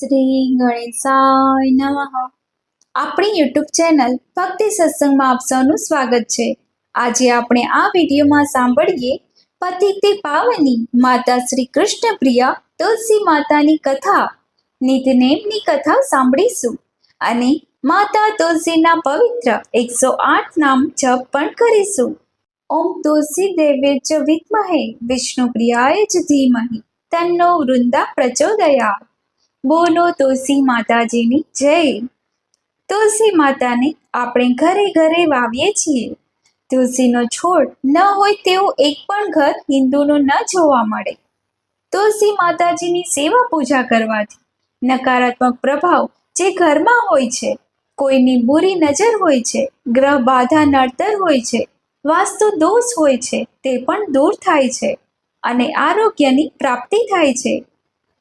શ્રી ગણેશાય નમઃ. આપણી YouTube channel ભક્તિ સત્સંગમાં આપ સૌનું સ્વાગત છે. આજે આપણે આ વિડીયોમાં સાંભળીએ પતિતે પાવની માતા શ્રી કૃષ્ણ પ્રિયા તુલસી માતાની કથા. નિતનેમની કથા સાંભળીશું અને માતા તુલસીના પવિત્ર 108 નામ જપ પણ કરીશું. ઓમ તુલસી દેવ્ય ચ વિદ્મહે વિષ્ણુ પ્રિયાય જ ધીમહિ તન્નો વૃંદા પ્રચોદયાત. બોલો તુલસી માતાજીની જય. તુલસી માતાને આપણે ઘરે ઘરે વાવીએ છીએ. તુલસીનો છોડ ન હોય તેવું એક પણ ઘર હિન્દુનું ન જોવા મળે. તુલસી માતાજીની સેવા પૂજા કરવાથી નકારાત્મક પ્રભાવ જે ઘરમાં હોય છે, કોઈની બુરી નજર હોય છે, ગ્રહ બાધા નડતર હોય છે, વાસ્તુ દોષ હોય છે, તે પણ દૂર થાય છે અને આરોગ્યની પ્રાપ્તિ થાય છે.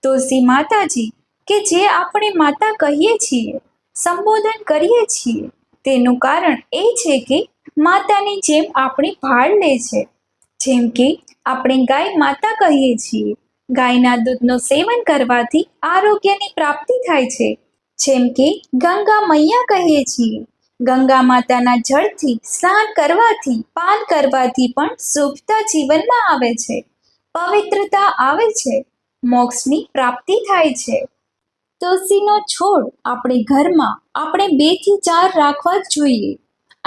તુલસી માતાજી કે જે આપણે માતા કહીએ છીએ, સંબોધન કરીએ છીએ, તેનું કારણ એ છે કે માતાની જેમ આપણી ભાળ લે છે. જેમ કે આપણે ગાય માતા કહીએ છીએ. ગાયના દૂધનું સેવન કરવાથી આરોગ્યની પ્રાપ્તિ થાય છે. જેમ કે ગંગા મૈયા કહીએ છીએ. ગંગા માતાના જળથી સ્નાન કરવાથી, પાન કરવાથી પણ શુભતા જીવનમાં આવે છે, પવિત્રતા આવે છે, મોક્ષની પ્રાપ્તિ થાય છે. તુલસીનો છોડ આપણે ઘરમાં 2 થી 4 રાખવા જ જોઈએ.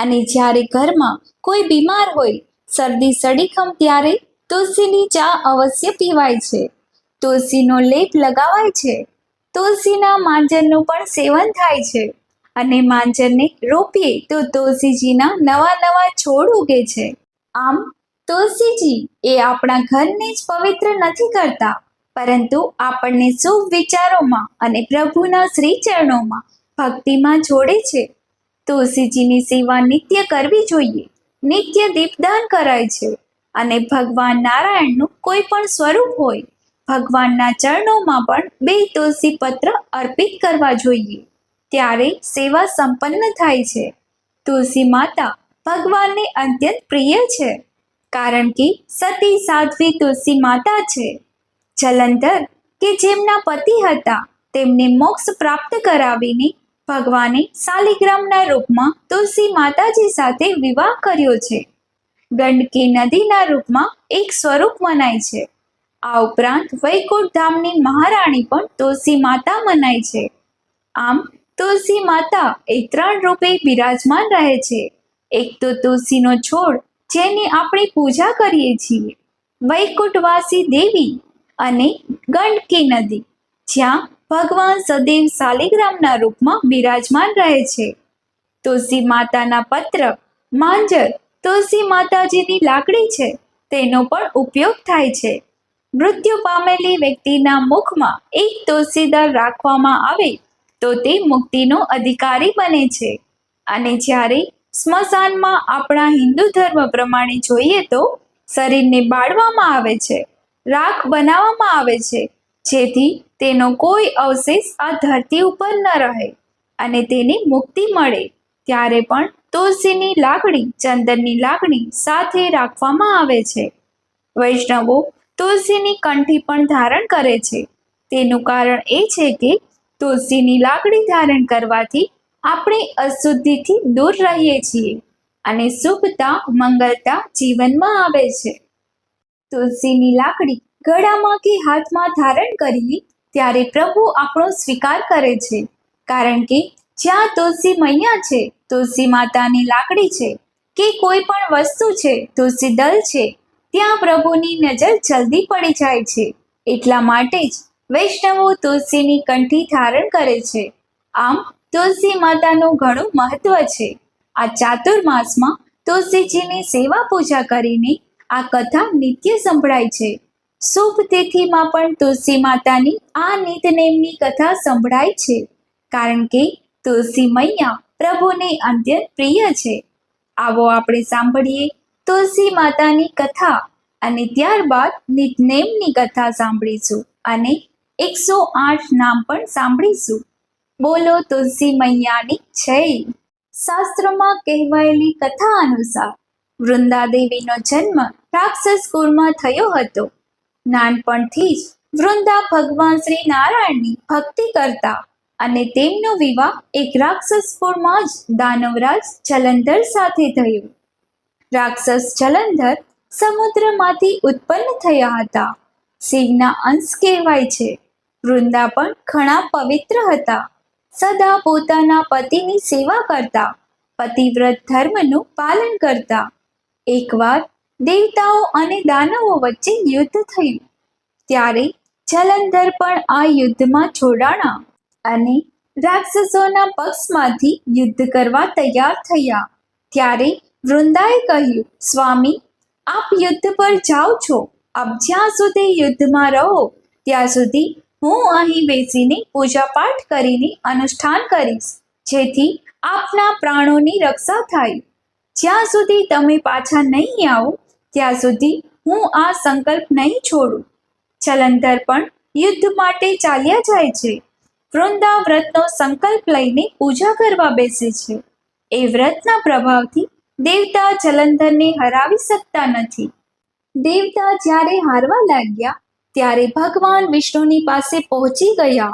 અને જ્યારે ઘરમાં કોઈ બીમાર હોય, શરદી સડીખમ, ત્યારે તુલસીની ચા અવશ્ય પીવાય છે. તુલસીનો લેપ લગાવાય છે. તુલસીના માંજરનું પણ સેવન થાય છે. અને માંજરને રોપીએ તો તુલસીજીના નવા છોડ ઉગે છે. આમ તુલસીજી એ આપણા ઘરને જ પવિત્ર નથી કરતા, પરંતુ આપણને શુભ વિચારોમાં અને પ્રભુના શ્રી ચરણોમાં ભક્તિમાં જોડે છે. તુલસીજીની સેવા નિત્ય કરવી જોઈએ. નિત્ય દીપદાન કરાય છે. અને ભગવાન નારાયણનું કોઈ પણ સ્વરૂપ હોય, ભગવાનના ચરણોમાં પણ 2 તુલસી પત્ર અર્પિત કરવા જોઈએ. ત્યારે સેવા સંપન્ન થાય છે. તુલસી માતા ભગવાનને અત્યંત પ્રિય છે, કારણ કે સતી સાધ્વી તુલસી માતા છે. જલંધર કે જેમના પતિ હતા, તેમને મોક્ષ પ્રાપ્ત કરાવીને ભગવાને શાલિગ્રામના રૂપમાં તુલસી માતાજી સાથે વિવાહ કર્યો છે. ગંડકી નદીના રૂપમાં એક સ્વરૂપ મનાય છે. આ ઉપરાંત વૈકુંઠ ધામની મહારાણી પણ તુલસી માતા મનાય છે. આમ તુલસી માતા એ 3 રૂપે બિરાજમાન રહે છે. એક તો તુલસીનો છોડ, જેની આપણે પૂજા કરીએ છીએ, વૈકુંઠવાસી દેવી, અને ગંડકી નદી, જ્યાં ભગવાન સદૈવ શાલિગ્રામના રૂપમાં બિરાજમાન રહે છે. તુલસી માતાના પત્ર, માંજર, તુલસી માતાજીની લાકડી છે, તેનો પણ ઉપયોગ થાય છે. મૃત્યુ પામેલી વ્યક્તિના મુખમાં એક તુલસીદળ રાખવામાં આવે તો તે મુક્તિનો અધિકારી બને છે. અને જ્યારે સ્મશાનમાં આપણા હિન્દુ ધર્મ પ્રમાણે જોઈએ તો શરીરને બાળવામાં આવે છે, રાખ બનાવવામાં આવે છે, જેથી તેનો કોઈ અવશેષ આ ધરતી ઉપર ન રહે અને તેને મુક્તિ મળે. ત્યારે પણ તુલસીની લાકડી, ચંદનની લાકડી સાથે રાખવામાં આવે છે. વૈષ્ણવો તુલસીની કંઠી પણ ધારણ કરે છે. તેનું કારણ એ છે કે તુલસીની લાકડી ધારણ કરવાથી આપણે અશુદ્ધિથી દૂર રહીએ છીએ અને શુભતા, મંગલતા જીવનમાં આવે છે. તુલસીની લાકડી ગળામાં કે હાથમાં ધારણ કરીએ ત્યારે પ્રભુ આપણો સ્વીકાર કરે છે, કારણ કે જ્યાં તુલસી મૈયા છે, તુલસી માતાની લાકડી છે, કે કોઈ પણ વસ્તુ છે, તુલસી દલ છે, ત્યાં પ્રભુની નજર જલ્દી પડી જાય છે. એટલા માટે જ વૈષ્ણવો તુલસીની કંઠી ધારણ કરે છે. આમ તુલસી માતાનું ઘણું મહત્વ છે. આ ચાતુર્માસમાં તુલસીજીની સેવા પૂજા કરીને આ કથા નિત્ય સંભળાય છે. શુભ તિથિમાં પણ તુલસી માતાની આ નિતનેમની કથા સંભળાય છે, કારણ કે તુલસી મૈયા પ્રભુને અત્યંત પ્રિય છે. આવો આપણે સાંભળીએ તુલસી માતાની કથા, અને ત્યારબાદ નિતનેમની કથા સાંભળીશું અને 108 નામ પણ સાંભળીશું. બોલો તુલસી મૈયાની જય. શાસ્ત્રોમાં કહેવાયેલી કથા અનુસાર વૃંદાદેવીનો જન્મ રાક્ષસ કુળમાં થયો હતો. નાનપણથી જ વૃંદા ભગવાન શ્રી નારાયણની ભક્તિ કરતા અને તેમનો વિવાહ એક રાક્ષસ કુળમાં જ દાનવરાજ જલંધર સાથે થયો. રાક્ષસ જલંધર સમુદ્રમાંથી ઉત્પન્ન થયા હતા. શિવના અંશ કહેવાય છે. વૃંદા પણ ઘણા પવિત્ર હતા. સદા પોતાના પતિની સેવા કરતા, પતિવ્રત ધર્મનું પાલન કરતા. એકવાર દેવતાઓ અને દાનવો વચ્ચે યુદ્ધ થયું. ત્યારે જલંધર પણ આ યુદ્ધમાં જોડાણા અને રાક્ષસોના પક્ષમાંથી યુદ્ધ કરવા તૈયાર થયા. ત્યારે વૃંદાએ કહ્યું, સ્વામી, આપ યુદ્ધ પર જાઓ છો. આપ જ્યાં સુધી યુદ્ધમાં રહો ત્યાં સુધી હું અહીં બેસીને પૂજાપાઠ કરીને અનુષ્ઠાન કરીશ, જેથી આપના પ્રાણોની રક્ષા થાય. જ્યાં સુધી તમે પાછા નહીં આવો ત્યાં સુધી હું આ સંકલ્પ નહીં છોડું. જલંધર પણ યુદ્ધ માટે ચાલ્યા જાય છે. વૃંદા વ્રતનો સંકલ્પ લઈને પૂજા કરવા બેસે છે. એ વ્રતના પ્રભાવથી દેવતા જલંધરને હરાવી શકતા નથી. દેવતા જ્યારે હારવા લાગ્યા ત્યારે ભગવાન વિષ્ણુની પાસે પહોંચી ગયા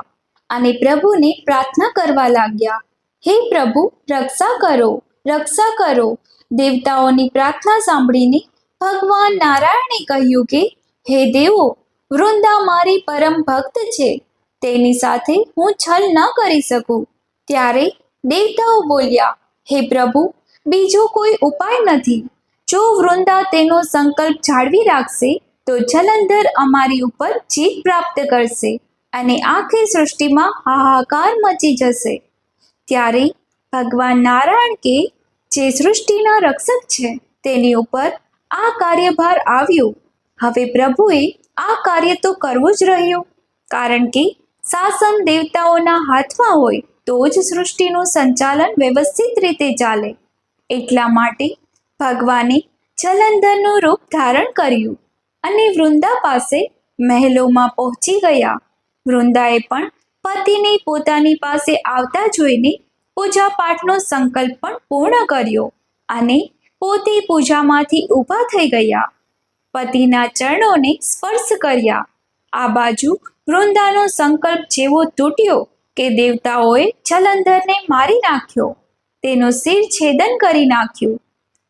અને પ્રભુને પ્રાર્થના કરવા લાગ્યા, હે પ્રભુ, રક્ષા કરો, રક્ષા કરો. દેવતાઓની પ્રાર્થના સાંભળીને ભગવાન નારાયણે કહ્યું કે, હે દેવો, વૃંદા મારી પરમ ભક્ત છે. તેની સાથે હું છલ ન કરી શકું. ત્યારે દેવતાઓ બોલ્યા, હે પ્રભુ, બીજો કોઈ ઉપાય નથી. જો વૃંદા તેનો સંકલ્પ જાળવી રાખશે તો જલંધર અમારી ઉપર જીત પ્રાપ્ત કરશે અને આખી સૃષ્ટિમાં હાહાકાર મચી જશે. ત્યારે ભગવાન નારાયણ કે, જે સૃષ્ટિના રક્ષક છે તેની ઉપર આ કાર્યભાર આવ્યો. હવે પ્રભુએ આ કાર્ય તો કરવું જ રહ્યું, કારણ કે શાસન દેવતાઓના હાથમાં હોય તો જ સૃષ્ટિનું સંચાલન વ્યવસ્થિત રીતે ચાલે. એટલા માટે ભગવાને જલંધરનું રૂપ ધારણ કર્યું અને વૃંદા પાસે મહેલોમાં પહોંચી ગયા. વૃંદાએ પણ પતિને પોતાની પાસે આવતા જોઈને પૂજાપાઠનો સંકલ્પ પણ પૂર્ણ કર્યો અને પોતે પૂજામાંથી ઊભા થઈ ગયા. પતિના ચરણોને સ્પર્શ કર્યા. આ બાજુ વૃંદાનો સંકલ્પ જેવો તૂટ્યો કે દેવતાઓએ જલંધરને મારી નાખ્યો. તેનું શિર છેદન કરી નાખ્યું.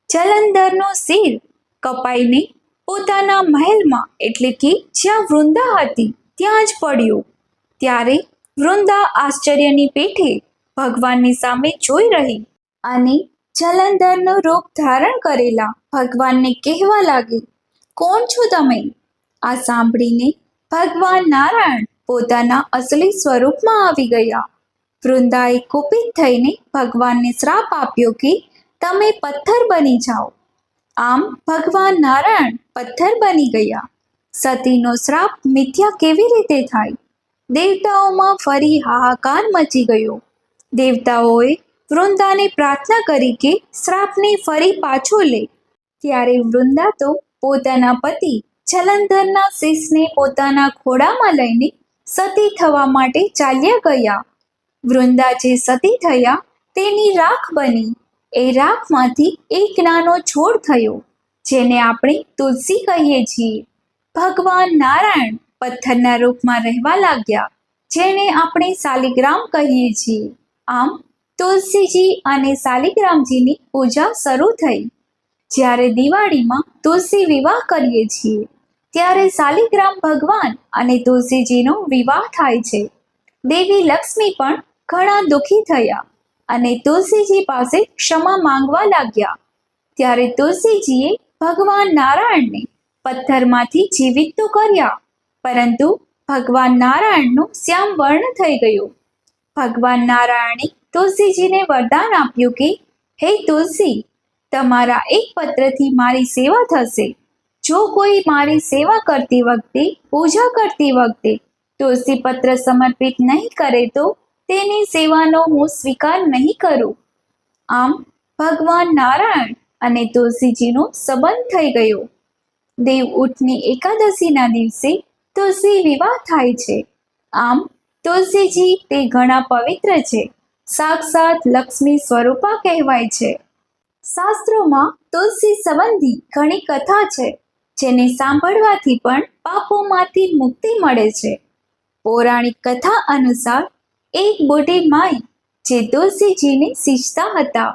જલંધરનું શિર કપાઈને પોતાના મહેલમાં, એટલે કે જ્યાં વૃંદા હતી ત્યાં જ પડ્યું. ત્યારે વૃંદા આશ્ચર્યની પેઠે ભગવાનની સામે જોઈ રહી અને જલંધરનું રૂપ ધારણ કરેલા ભગવાનને કહેવા લાગી, કોણ છો તમે? આ સાંભળીને ભગવાન નારાયણ પોતાના અસલી સ્વરૂપમાં આવી ગયા. વૃંદાએ કુપિત થઈને ભગવાનને શ્રાપ આપ્યો કે તમે પથ્થર બની જાઓ. આમ ભગવાન નારાયણ પથ્થર બની ગયા. સતીનો શ્રાપ મિથ્યા કેવી રીતે થાય? દેવતાઓમાં ફરી હાહાકાર મચી ગયો. દેવતાઓએ વૃંદાને પ્રાર્થના કરી કે શ્રાપને ફરી પાછો લે. ત્યારે વૃંદા તો પોતાના પતિ જલંધરના શિશને પોતાના ખોળામાં લઈને સતી થવા માટે ચાલ્યા ગયા. વૃંદા જે સતી થયા તેની રાખ બની. એ રાખમાંથી એક નાનો છોડ થયો, જેને આપણે તુલસી કહીએ છીએ. ભગવાન નારાયણ પથ્થરના રૂપમાં રહેવા લાગ્યા, જેને આપણે શાલિગ્રામ કહીએ છીએ. આમ તુલસીજી અને શાલિગ્રામજીની પૂજા શરૂ થઈ. જ્યારે દિવાળીમાં તુલસી વિવાહ કરીએ છીએ ત્યારે શાલિગ્રામ ભગવાન અને તુલસીજીનો વિવાહ થાય છે. દેવી લક્ષ્મી પણ ઘણા દુઃખી થયા અને તુલસીજી પાસે ક્ષમા માંગવા લાગ્યા. ત્યારે તુલસીજીએ ભગવાન નારાયણને પથ્થરમાંથી જીવિત તો કર્યા, પરંતુ ભગવાન નારાયણનું શ્યામ વર્ણ થઈ ગયું. ભગવાન નારાયણે તુલસીજીને વરદાન આપ્યું કે, હે તુલસી, તમારા એક પત્રથી મારી સેવા થશે. જો કોઈ મારી સેવા કરતી વખતે, પૂજા કરતી વખતે તુલસી પત્ર સમર્પિત નહીં કરે તો તેની સેવાનો હું સ્વીકાર નહીં કરું. આમ ભગવાન નારાયણ અને તુલસીજીનો સંબંધ થઈ ગયો. દેવ ઉઠની એકાદશીના દિવસે તુલસી વિવાહ થાય છે. આમ તુલસીજી તે ઘણા પવિત્ર છે. સાક્ષાત લક્ષ્મી સ્વરૂપા કહેવાય છે. શાસ્ત્રોમાં તુલસી સંબંધી ઘણી કથા છે, જેને સાંભળવાથી પણ પાપોમાંથી મુક્તિ મળે છે. પૌરાણિક કથા અનુસાર એક બુઢી માઈ જે તુલસીજીને સિંચતા હતા,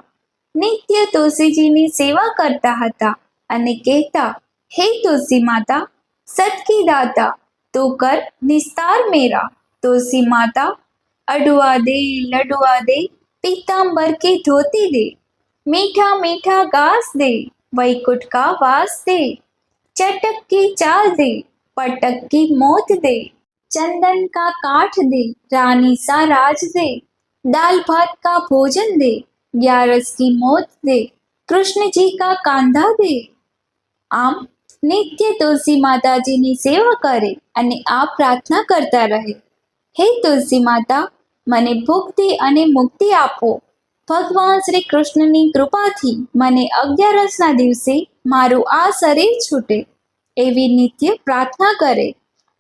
નિત્ય તુલસીજીની સેવા કરતા હતા અને કહેતા, હે તુલસી માતા, સદકી દાતા તો કર નિસ્તાર મેરા. તુલસી માતા અડવા દે, લડવા દે, पीताम्बर की धोती दे, मीठा मीठा घास दे, वैकुंठ का वास दे, चटक की चाल दे, पटक की मौत दे, चंदन का काठ दे, रानी सा राज दे, दाल भात का भोजन दे, ग्यारस की मौत दे, कृष्ण जी का कांधा दे. આમ નિત્ય તુલસી માતાજીની સેવા કરે અને આ પ્રાર્થના કરતા રહે, હે તુલસી માતા, મને ભુક્તિ અને મુક્તિ આપો. ભગવાન શ્રી કૃષ્ણની કૃપાથી મને 11ના દિવસે મારું આ શરીર છૂટે એવી નિત્ય પ્રાર્થના કરે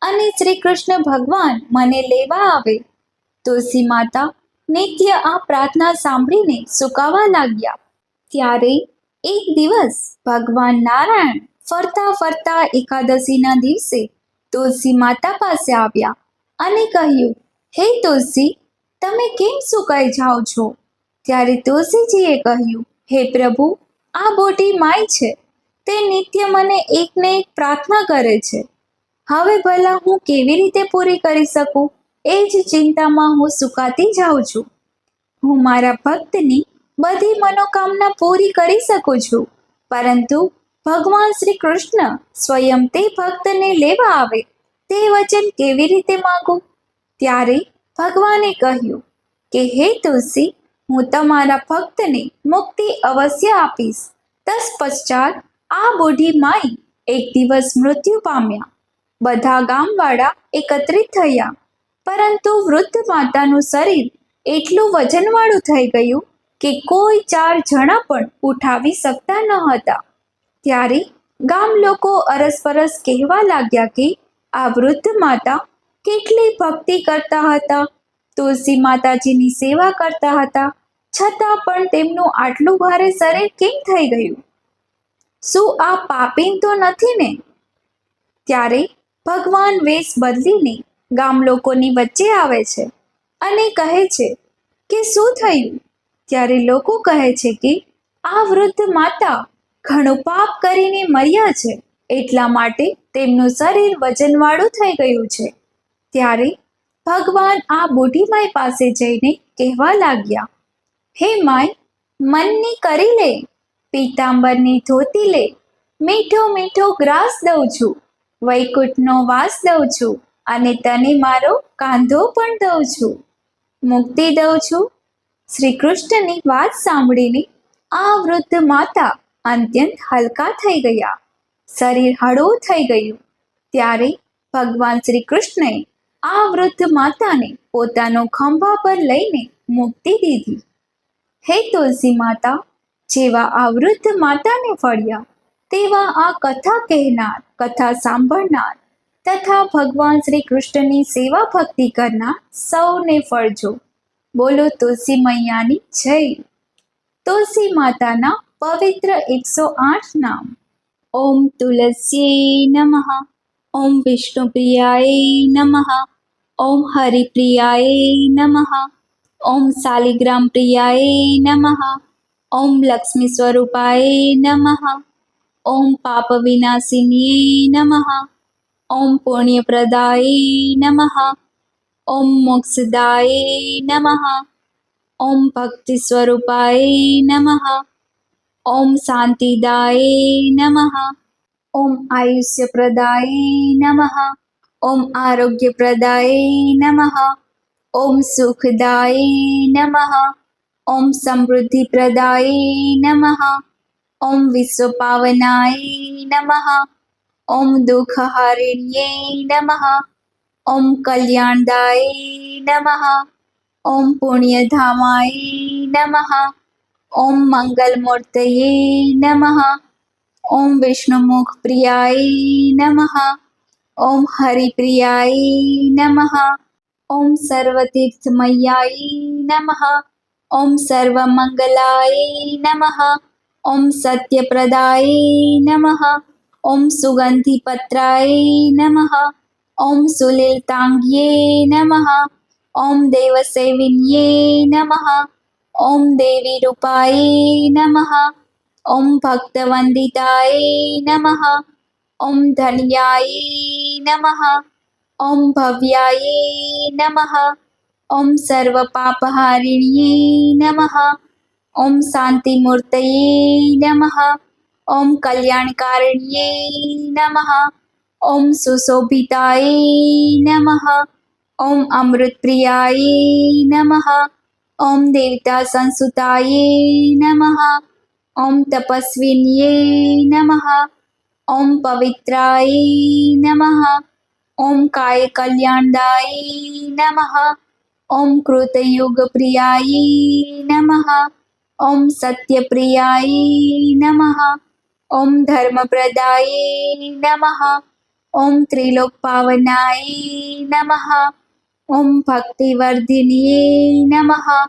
અને શ્રી કૃષ્ણ ભગવાન મને લેવા આવે. તુલસી માતા નિત્ય આ પ્રાર્થના સાંભળીને સુકાવા લાગ્યા. ત્યારે એક દિવસ ભગવાન નારાયણ ફરતા ફરતા એકાદશીના દિવસે તુલસી માતા પાસે આવ્યા અને કહ્યું, હે તુલસી, તમે કેમ સુકાઈ જાઓ છો? ત્યારે તુલસીજીએ કહ્યું, હે પ્રભુ, આ બોટી માય છે, તે નિત્ય મને એકને એક પ્રાર્થના કરે છે. હવે ભલા હું કેવી રીતે પૂરી કરી શકું? એ જ ચિંતામાં હું સુકાતી જાઉં છું. હું મારા ભક્તની બધી મનોકામના પૂરી કરી શકું છું, પરંતુ ભગવાન શ્રી કૃષ્ણ સ્વયં તે ભક્તને લેવા આવે તે વચન કેવી રીતે માંગું? ત્યારે ભગવાને કહ્યું કે હે તુલસી, હું તમારા ભક્તને મુક્તિ અવશ્ય આપીશ. તત્પશ્ચાત આ બુઢી માઈ એક દિવસ મૃત્યુ પામ્યા. બધા ગામવાળા એકત્રિત થયા, પરંતુ વૃદ્ધ માતાનું શરીર એટલું વજનવાળું થઈ ગયું કે કોઈ 4 જણા પણ ઉઠાવી શકતા ન હતા. ત્યારે ગામ લોકો અરસપરસ કહેવા લાગ્યા કે આ વૃદ્ધ માતા કેટલી ભક્તિ કરતા હતા, તુલસી માતાજીની સેવા કરતા હતા, છતાં પણ તેમનું આટલું ભારે શરીર કેમ થઈ ગયું? શું આ પાપીન તો નથી ને? ત્યારે ભગવાન વેશ બદલીને ગામ લોકોની વચ્ચે આવે છે અને કહે છે કે શું થયું? ત્યારે લોકો કહે છે કે આ વૃદ્ધ માતા ઘણું પાપ કરીને મર્યા છે, એટલા માટે તેમનું શરીર વજનવાળું થઈ ગયું છે. ત્યારે ભગવાન આ બુઢી માઈ પાસે જઈને કહેવા લાગ્યા, હે માય, મનની કરી લે, પીતાંબરની ધોતી લે, મીઠો મીઠો ગ્રાસ દઉં છું, વૈકુંઠનો વાસ દઉં છું અને તને મારો કાંધો પણ દઉં છું, મુક્તિ દઉં છું. શ્રી કૃષ્ણની વાત સાંભળીને આ વૃદ્ધ માતા અત્યંત હલકા થઈ ગયા, શરીર હળવું થઈ ગયું. ત્યારે ભગવાન શ્રી કૃષ્ણએ આ વૃદ્ધ માતાને પોતાનો ખંભા પર લઈને મુક્તિ દીધી. હે તુલસી માતા, જેવા આ વૃદ્ધ માતાને ફળ્યા તેવા આ કથા કહેનાર, કથા સાંભળનાર તથા ભગવાન શ્રી કૃષ્ણની સેવા ભક્તિ કરનાર સૌને ફળજો. બોલો તુલસી મૈયાની જય. તુલસી માતાના પવિત્ર 108 નામ. ઓમ તુલસ્યે નમઃ. ઓમ વિષ્ણુપ્રિયાય નમઃ. ઓમ હરિપ્રિયાય નમઃ. ઓમ શાલિગ્રામ પ્રિયાય નમઃ. ઓમ લક્ષ્મી સ્વરૂપાય નમઃ. ઓમ પાપ વિનાશિન્યે નમઃ. ઓમ પુણ્યપ્રદાય નમઃ. ઓમ મોક્ષદાય નમઃ. ઓમ ભક્તિ સ્વરૂપાય નમઃ. ઓમ શાંતિદાય નમઃ. ઓમ આયુષ્યપ્રદાય નમઃ. ઓમ આરોગ્યપ્રદાય નમઃ. ઓમ સુખદાય નમઃ. ઓમ સમૃદ્ધિપ્રદાય નમઃ. ઓમ વિશ્વપાવનાય નમઃ. ઓમ દુઃખહારિણ્યે નમઃ. ઓમ કલ્યાણદાય નમઃ. ઓમ પુણ્યધામાય નમઃ. ઓમ મંગલમૂર્તયે નમઃ. ઓમ વિષ્ણુમુખ પ્રિયાય નમઃ. ઓમ હરિપ્રિયાય નમઃ. ઓમ સર્વતીર્થમય્યાય નમઃ. ઓમ સર્વમંગલાય નમઃ. ઓમ સત્યપ્રદાય નમઃ. ઓમ સુગંધિપત્રાય નમઃ. ઓમ સુલીલતાંગ્યે નમઃ. ઓમ દેવસેવિન્યે નમઃ. ઓમ દેવી રૂપાય નમઃ. ઓમ ભક્તવંદિતાય નમઃ. ઓમ ધન્યાય નમઃ. ઓમ ભવ્યાય નમઃ. ઓમ સર્વપાપહારિણ્યે નમઃ. ઓમ શાંતિમૂર્તયે નમઃ. ઓમ કલ્યાણકારિણ્યે નમઃ. ઓમ સુશોભિતાય નમઃ. ઓમ અમૃતપ્રિયાય નમઃ. ઓમ દેવતા સંસુતાય નમઃ. ઓમ તપસ્વિન્યે નમઃ. ઓમ પવિત્રાય નમઃ. ઓમ કાય કલ્યાણદાય નમઃ. ઓમ કૃતયુગપ્રિયાય નમઃ. ઓમ સત્યપ્રિયાય નમઃ. ઓમ ધર્મપ્રદાય નમઃ. ઓમ ત્રિલોકપાવનાય નમઃ. ઓમ ભક્તિવર્ધિન્યે નમઃ.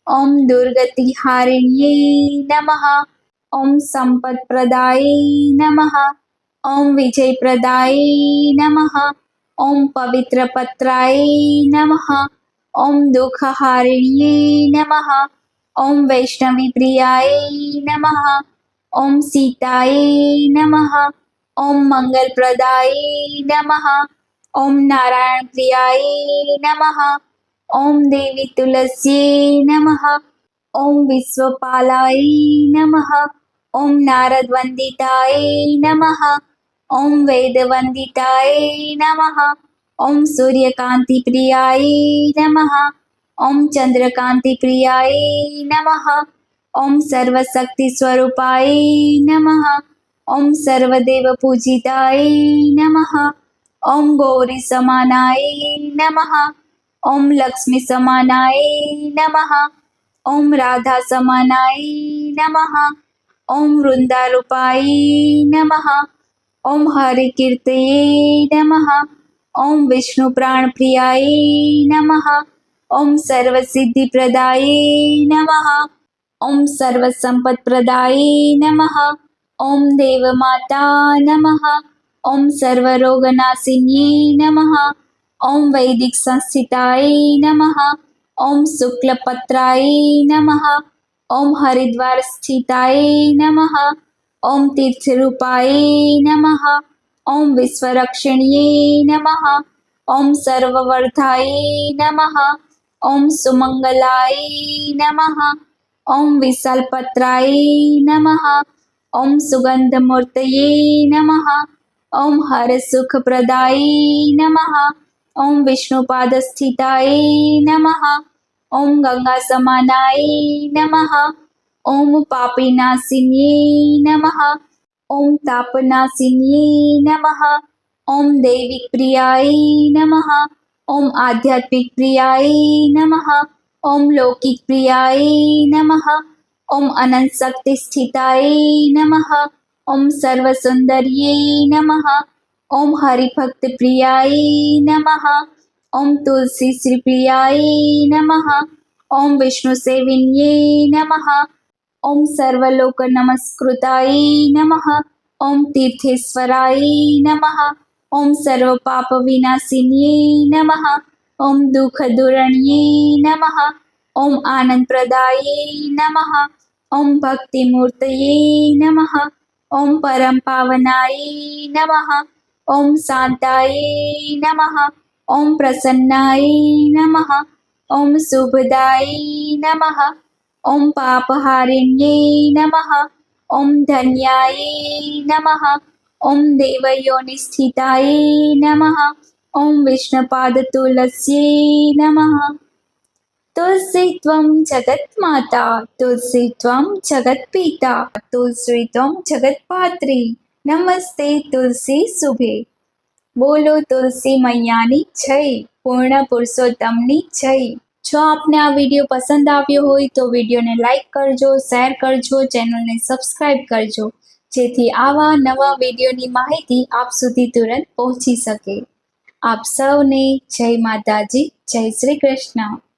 ઓમ દુર્ગતિહારિણ્યે નમઃ. ઓમ સંપત્પ્રદાય નમઃ. ઓમ વિજયપ્રદાય નમઃ. ઓમ પવિત્રપત્રાય નમઃ. ઓમ દુઃખહારિણ્યે નમઃ. ઓમ વૈષ્ણવીપ્રિયાય નમઃ. ઓમ સીતાય નમઃ. ઓમ મંગલપ્રદાય નમઃ. ઓમ નારાયણપ્રિયાય નમઃ. ઓમ દેવી તુલસ્યે નમઃ. ઓમ વિશ્વપાલાય નમઃ. ઓમ નારદવંદિતાય નમઃ. ઓમ વેદવંદિતાય નમઃ. ઓમ સૂર્યકાંતિપ્રિયાય નમઃ. ઓમ ચંદ્રકાંતિપ્રિયાય નમઃ. ઓમ સર્વશક્તિ સ્વરૂપાય નમઃ. ઓમ સર્વદેવપૂજિતાય નમઃ. ઓમ ગૌરી સમાનાય નમઃ. ઓમ લક્ષ્મી સમાનાય નમઃ. ઓમ રાધા સમાનાય નમઃ. ઓમ વૃંદારૂપાય નમઃ. ઓમ હરિકીર્તયે નમઃ. ઓમ વિષ્ણુ પ્રાણપ્રિયાય નમઃ. ઓમ સર્વસિદ્ધિપ્રદાય નમઃ. ઓમ સર્વસંપત્પ્રદાય નમઃ. ઓમ દેવમાતા નમઃ. ઓમ સર્વરોગનાશિન્યે નમઃ. ઓમ વૈદિક સંસ્થિતાય નમઃ. ઓમ શુક્લપત્રાય નમઃ. ઓમ હરિદ્વાર સ્થિતાય નમઃ. ઓમ તીર્થરૂપાય નમઃ. ઓમ વિશ્વરક્ષિણ્યે નમઃ. ઓમ સર્વવર્ધાય નમઃ. ઓમ સુમંગલાય નમઃ. ઓમ વિશાલપત્રાય નમઃ. ઓમ સુગંધમૂર્તયે નમઃ. ઓમ હરસુખપ્રદાય નમઃ. ઓમ વિષ્ણુપાદસ્થિતાય નમઃ. ઓમ ગંગા સમાનાય નમઃ. ઓમ પાપીનાશિન્યે નમઃ. ઓમ તાપનાશિન્યે નમઃ. ઓમ દૈવિક પ્રિયાય નમઃ. ઓમ આધ્યાત્મિક પ્રિયાય નમઃ. ઓમ લૌકિક પ્રિયાય નમઃ. ઓમ અનંત શક્તિ સ્થિતાય નમઃ. ઓમ સર્વસુંદર્યે નમઃ. ઓમ હરિભક્ત પ્રિયાય નમઃ. ઓમ તુલસી શ્રી પ્રિયાય નમઃ. ઓમ વિષ્ણુ સેવિન્યે નમઃ. ઓમ સર્વલોક નમસ્કૃતાય નમઃ. ઓમ તીર્થેશ્વરાય નમઃ. ઓમ સર્વ પાપ વિનાશિન્યે નમઃ. ઓમ દુઃખ દુરણ્યે નમઃ. ઓમ આનંદ પ્રદાયે નમઃ. ઓમ ભક્તિ મૂર્તયે નમઃ. ઓમ પરમ પાવનાય નમઃ. ઓમ શાંતાય નમઃ. ઓમ પ્રસન્નાય નમઃ. ઓમ શુભદાય નમઃ. ઓમ પાપહારિણ્યે નમઃ. ઓમ ધન્યાય નમઃ. ઓમ દેવયોનિસ્થિતાય નમઃ. ઓમ વિષ્ણુપાદતુલસ્યે નમઃ. તુલસી ત્વં જગન્માતા, તુલસી ત્વં જગત્પિતા, તુલસી ત્વં જગત્પાત્રી, નમસ્તે તુલસી શુભે. બોલો તુલસી મૈયાની જય, પૂર્ણ પુરુષોત્તમની જય. જો આપને આ વિડીયો પસંદ આવ્યો હોય તો વિડીયોને લાઈક કરજો, શેર કરજો, ચેનલને સબસ્ક્રાઈબ કરજો, જેથી આવા નવા વિડીયોની માહિતી આપ સુધી તુરંત પહોંચી શકે. આપ સૌને જય માતાજી, જય શ્રી કૃષ્ણ.